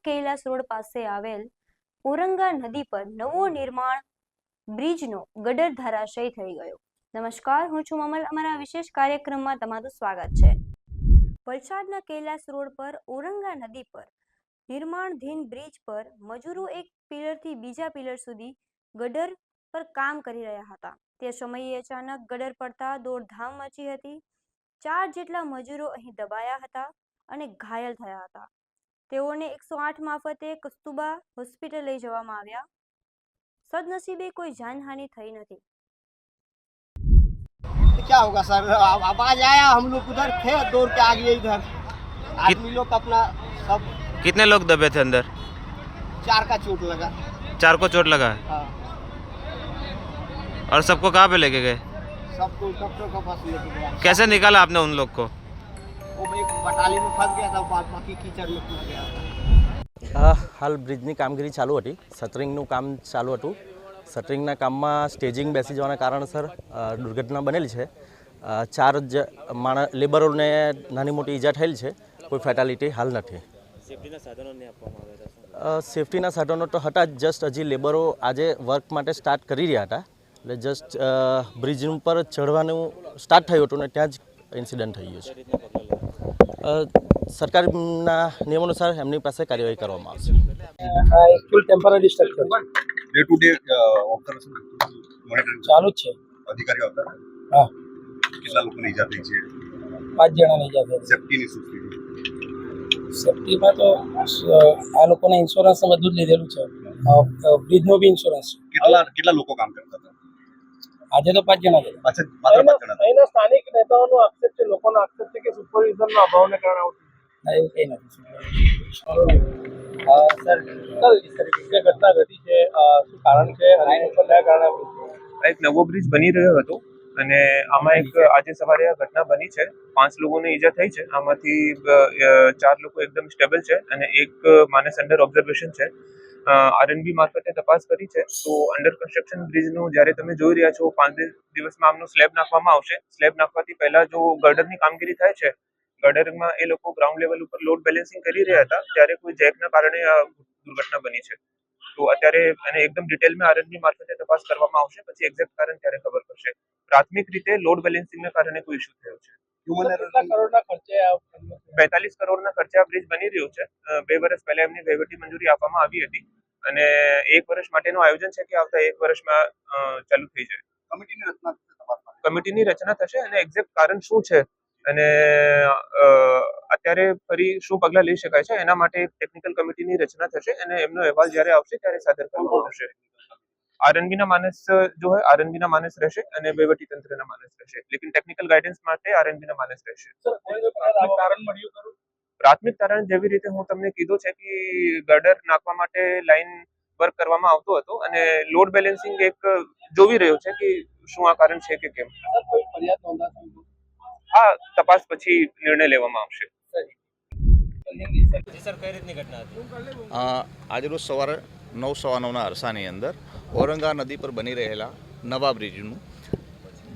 Kailash road પાસે આવેલ ઓરંગા નદી પર નવો નિર્માણ બ્રિજનો ગડર ધરાશયી થઈ ગયો। નમસ્કાર, હું છું મમલ। અમારા વિશેષ કાર્યક્રમમાં તમારું સ્વાગત છે। વલસાડના કૈલાસ રોડ પર ઓરંગા નદી પર નિર્માણધીન બ્રિજ પર મજૂરો એક પિલરથી બીજા પિલર સુધી ગડર પર કામ કરી રહ્યા હતા। તે સમયે અચાનક ગડર પડતા દોડધામ મચી હતી। 4 જેટલા મજૂરો અહીં દબાયા હતા અને ઘાયલ થયા હતા। તેઓને 108 મારફતે કસ્તુરબા હોસ્પિટલ લઈ જવામાં આવ્યા। સદનસીબે કોઈ જાનહાનિ થઈ નથી। क्या होगा सर, आवाज आया, हम लोग उधर थे, दौड़ के आ गए इधर। आदमी लोग अपना सब। कितने लोग दबे थे अंदर? 4 का चोट लगा। 4 को चोट लगा है? हाँ। और सबको कहाँ पे लेके गए? सबको डॉक्टर के पास लेके गया। कैसे निकाला आपने उन लोग को? वो एक बटाली में फंस गया था, बाकी कीचड़ में फंस गया। हाल ब्रिजनी कामगीरी चालू थी। शटरिंगનું કામ ચાલુ હતું। શટરિંગના કામમાં સ્ટેજિંગ બેસી જવાના કારણસર દુર્ઘટના બનેલી છે। 4 લેબરોને નાની મોટી ઈજા થયેલ છે। કોઈ ફેટાલિટી હાલ નથી। સેફટીના સાધનો તો હતા જ। જસ્ટ હજી લેબરો આજે વર્ક માટે સ્ટાર્ટ કરી રહ્યા હતા, એટલે જસ્ટ બ્રિજ ઉપર ચઢવાનું સ્ટાર્ટ થયું હતું ને ત્યાં જ ઇન્સિડન્ટ થઈ ગયો છે। સરકારના નિયમ અનુસાર એમની પાસે કાર્યવાહી કરવામાં આવશે। Actual temporary structure day to day observation monitoring ચાલુ જ છે। अधिकारी આવતા હા, કેટલા લોકોની ઈજા થઈ છે? 5 જણાની ઈજા થઈ છે। સેફટીની શું સ્થિતિ? સેફટીમાં તો આ લોકોને ઇન્સ્યોરન્સ બધું જ લીધેલું છે। બ્રિજનો બી ઇન્સ્યોરન્સ છે। કેટલા લોકો કામ કરતા હતા? આજે તો 5 જણા છે। પાછળ માત્ર 5 જણા હતા। અહીંના સ્થાનિક નેતાઓનો આક્ષેપ છે, લોકોનો આક્ષેપ છે કે સુપરવિઝનનો અભાવને કારણે આવું થયું। એવું કંઈ નથી સર। જે ઘટના ઘટી છે, શું કારણ છે અને કયા કારણે એક નવો બ્રિજ બની રહ્યો હતો અને આમાં એક આજે સવારે આ ઘટના બની છે। 5 લોકોને ઈજા થઈ છે। આમાંથી 4 લોકો એકદમ સ્ટેબલ છે અને એક માણસ અંડર ઓબ્ઝર્વેશન છે। આરએનબી મારફતે તપાસ કરી છે। તો અંડર કન્સ્ટ્રક્શન બ્રિજનું જ્યારે તમે જોઈ રહ્યા છો, 5 દિવસમાં આમનો સ્લેબ નાખવામાં આવશે। સ્લેબ નાખવાથી પહેલા જો ગર્ડરની કામગીરી થાય છે, ગર્ડરમાં એ લોકો ગ્રાઉન્ડ લેવલ ઉપર લોડ બેલેન્સિંગ કરી રહ્યા હતા ત્યારે કોઈ જેકના કારણે આ દુર્ઘટના બની છે। તો અત્યારે એને એકદમ ડિટેલમાં આરએનબી મારફતે તપાસ કરવામાં આવશે, પછી એક્ઝેક્ટ કારણ ત્યારે ખબર પડશે। પ્રાથમિક રીતે લોડ બેલેન્સિંગના કારણે કોઈ ઇશ્યુ થયો છે। કેટલા કરોડના ખર્ચે 45 કરોડના ખર્ચે આ બ્રિજ બની રહ્યો છે। 2 વર્ષ પહેલા એમની વહીવટી મંજૂરી આપવામાં આવી હતી અને 1 વર્ષ માટેનું આયોજન છે કે આવતા 1 વર્ષમાં ચાલુ થઈ જાય। કમિટીની રચના થશે અને એક્ઝેક્ટ કારણ શું છે અને અત્યારે ફરી શું પગલાં લઈ શકાય છે એના માટે એક ટેકનિકલ કમિટીની રચના થશે અને એમનો અહેવાલ જ્યારે આવશે ત્યારે સાદર કરવામાં આવશે। આરએનબીના માણસ જો હોય, આરએનબીના માણસ રહેશે અને વહીવટી તંત્રના માણસ રહેશે, લેકિન ટેકનિકલ ગાઈડન્સ માટે આરએનબીના માણસ રહેશે। પ્રાથમિક તારણ જેવી રીતે હું તમને કીધું છે કે ગર્ડર નાખવા માટે લાઈન વર્ક કરવામાં આવતો હતો અને લોડ બેલેન્સિંગ એક જોવી રહ્યો છે કે શું આ કારણ છે કે કેમ। આ તપાસ પછી નિર્ણય લેવામાં આવશે। આજરોજ સવારે 9:15ના અરસાની અંદર ઓરંગા નદી પર બની રહેલા નવા બ્રિજનું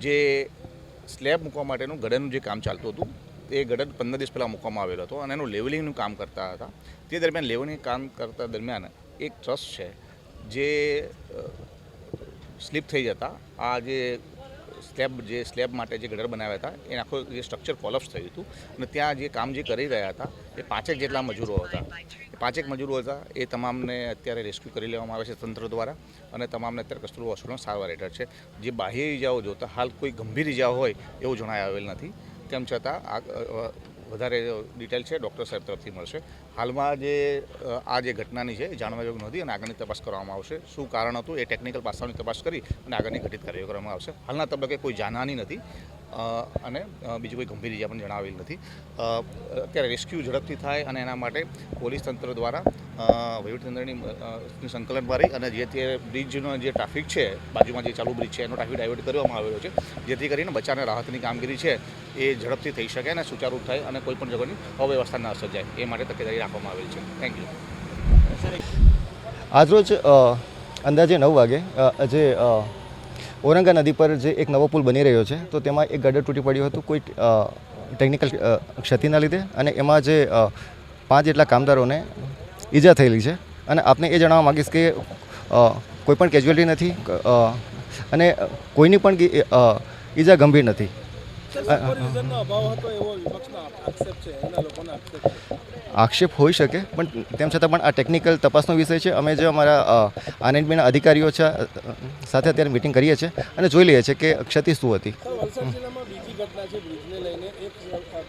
જે સ્લેબ મૂકવા માટેનું ગડરનું જે કામ ચાલતું હતું, એ ગડર 15 દિવસ પહેલાં મૂકવામાં આવેલો હતો અને એનું લેવલિંગનું કામ કરતા હતા। તે દરમિયાન લેવલિંગ કામ કરતા દરમિયાન એક ટ્રસ છે જે સ્લીપ થઈ જતા આ જે સ્લેબ માટે જે ગડર બનાવ્યા હતા એ આખો જે સ્ટ્રક્ચર કોલેપ્સ થયું હતું અને ત્યાં જે કામ જે કરી રહ્યા હતા એ 5 જેટલા મજૂરો હતા। એ 5 મજૂરો હતા એ તમામને અત્યારે રેસ્ક્યુ કરી લેવામાં આવે છે તંત્ર દ્વારા અને તમામને અત્યારે કસ્તુરબા હોસ્પિટલમાં સારવાર હેઠળ છે। જે બાહ્ય ઈજાઓ જોતા હાલ કોઈ ગંભીર ઈજાઓ હોય એવું જણાઈ આવેલ નથી। તેમ છતાં વધારે ડિટેલ છે ડૉક્ટર સાહેબ તરફથી મળશે। હાલમાં આ જે ઘટનાની છે એ જાણવા યોગ્ય નથી અને આગળની તપાસ કરવામાં આવશે। શું કારણ હતું એ ટેકનિકલ પાસાઓની તપાસ કરી અને આગળની ઘટિત કાર્યવાહી કરવામાં આવશે। હાલના તબક્કે કોઈ જાનહાનિ નથી અને બીજી કોઈ ગંભીર ઈજા પણ જણાવેલ નથી। અત્યારે રેસ્ક્યુ ઝડપથી થાય અને એના માટે પોલીસ તંત્ર દ્વારા વહીવટીતંત્રની સંકલન કરી અને જે તે બ્રિજનો જે ટ્રાફિક છે, બાજુમાં જે ચાલુ બ્રિજ છે એનો ટ્રાફિક ડાયવર્ટ કરવામાં આવેલો છે, જેથી કરીને બચાવ અને રાહતની કામગીરી છે એ ઝડપથી થઈ શકે અને સુચારૂ થાય અને કોઈપણ જગ્યાની અવ્યવસ્થા ન સર્જાય એ માટે તકેદારી રાખવામાં આવેલ છે। Thank you. આજરોજ અંદાજે 9 વાગે જે ઓરંગા નદી પર જે એક નવો પુલ બની રહ્યો છે તો તેમાં એક ગડર તૂટી પડ્યું હતું કોઈ ટેકનિકલ ક્ષતિના લીધે અને એમાં જે 5 જેટલા કામદારોને ઈજા થયેલી છે અને આપને એ જણાવવા માગીશ કે કોઈ પણ કેજ્યુઅલ્ટી નથી અને કોઈની પણ ઈજા ગંભીર નથી. આક્ષેપ હોઈ શકે પણ તેમ છતાં પણ આ ટેકનિકલ તપાસનો વિષય છે. અમે જે અમારા આરએનબીના અધિકારીઓ છે સાથે અત્યારે મિટિંગ કરીએ છીએ અને જોઈ લઈએ છીએ કે ક્ષતિ શું હતી. બીજી ઘટના છે બ્રિજને લઈને એક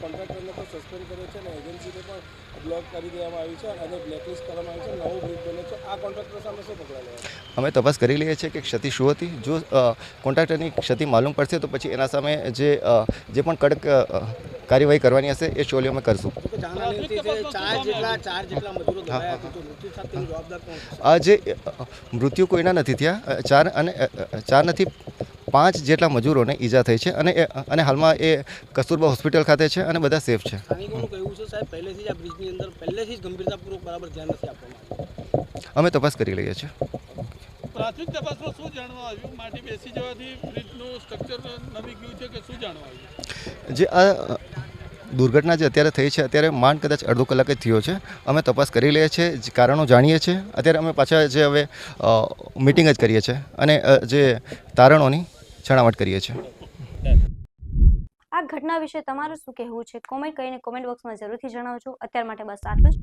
કોન્ટ્રાક્ટરને પણ સસ્પેન્ડ કર્યો છે અને એજન્સીને પણ બ્લોક કરી દેવામાં આવી છે અને બ્લેકલિસ્ટ કરવામાં આવી છે. નવો બ્રિજ બને છે. આ કોન્ટ્રાક્ટર સામે શું પગલાં લેવા? અમે તપાસ કરી લઈએ છીએ કે ક્ષતિ શું હતી. જો કોન્ટ્રાક્ટરની ક્ષતિ માલુમ પડશે તો પછી એના સામે જે પણ કડક કાર્યવાહી કરવાની હશે એ ચોલી અમે કરશું. આ જે મૃત્યુ કોઈના નથી થયા. 4 નથી 5 જેટલા મજૂરોને ઈજા થઈ છે અને હાલમાં એ કસ્તુરબા હોસ્પિટલ ખાતે છે અને બધા સેફ છે. અમે તપાસ કરી લઈએ છીએ. પ્રાથમિક તપાસમાં શું જાણવા આવ્યું? માટી બેસી જવાથી બ્રિજનું સ્ટ્રક્ચર નમી ગયું છે કે શું જાણવા આવ્યું? જે આ દુર્ઘટના જે અત્યારે થઈ છે અત્યારે માંડ કદાચ અડધો કલાક જ થયો છે. અમે તપાસ કરી લઈએ છીએ, કારણો જાણીએ છીએ. અત્યારે અમે પાછા જે હવે મિટિંગ જ કરીએ છીએ અને જે તારણોની છણાવટ કરીએ છીએ. આ ઘટના વિશે તમારું શું કહેવું છે? કોમેન્ટ કરીને કોમેન્ટ બોક્સમાં જરૂરથી જણાવજો. અત્યાર માટે બસ આટલું જ.